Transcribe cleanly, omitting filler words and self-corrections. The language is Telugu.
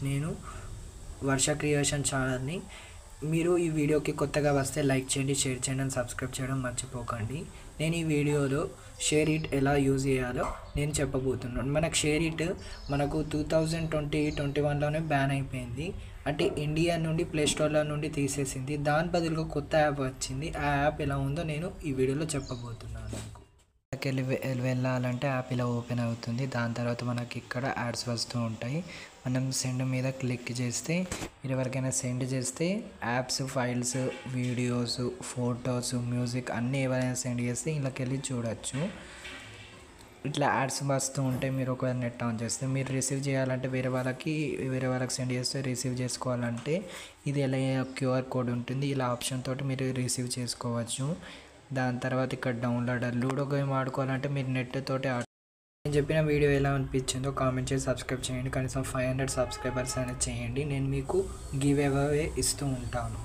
నేను వర్ష క్రియేషన్ ఛానల్ని. మీరు ఈ వీడియోకి కొత్తగా వస్తే లైక్ చేయండి, షేర్ చేయండి అండ్ సబ్స్క్రైబ్ చేయడం మర్చిపోకండి. నేను ఈ వీడియోలో షేర్ ఇట్ ఎలా యూజ్ చేయాలో నేను చెప్పబోతున్నాను. మనకు షేర్ ఇట్ మనకు 2021లోనే బ్యాన్ అయిపోయింది. అంటే ఇండియా నుండి ప్లేస్టోర్లో నుండి తీసేసింది. దాని బదులుగా కొత్త యాప్ వచ్చింది. ఆ యాప్ ఎలా ఉందో నేను ఈ వీడియోలో చెప్పబోతున్నాను. వెళ్ళాలంటే యాప్ ఇలా ఓపెన్ అవుతుంది. దాని తర్వాత మనకి ఇక్కడ యాడ్స్ వస్తూ ఉంటాయి. మనం సెండ్ మీద క్లిక్ చేస్తే మీరు ఎవరికైనా సెండ్ చేస్తే apps, files, videos, photos, music అన్నీ ఎవరైనా సెండ్ చేస్తే ఇళ్ళకి వెళ్ళి చూడొచ్చు. ఇట్లా యాడ్స్ వస్తూ ఉంటాయి. మీరు ఒకవేళ నెట్ ఆన్ చేస్తే మీరు రిసీవ్ చేయాలంటే వేరే వాళ్ళకి సెండ్ చేస్తే రిసీవ్ చేసుకోవాలంటే ఇది ఎలా క్యూఆర్ కోడ్ ఉంటుంది. ఇలా ఆప్షన్ తోటి మీరు రిసీవ్ చేసుకోవచ్చు. దాని తర్వాత ఇక్కడ డౌన్లోడ్ లూడో గేమ్ ఆడుకోవాలంటే మీరు నెట్ తోటి నేను చెప్పిన వీడియో ఎలా అనిపించిందో కామెంట్ చేసి సబ్స్క్రైబ్ చేయండి. కనీసం 500 సబ్స్క్రైబర్స్ అనేది చేయండి. నేను మీకు గివ్ అవే ఇస్తూ ఉంటాను.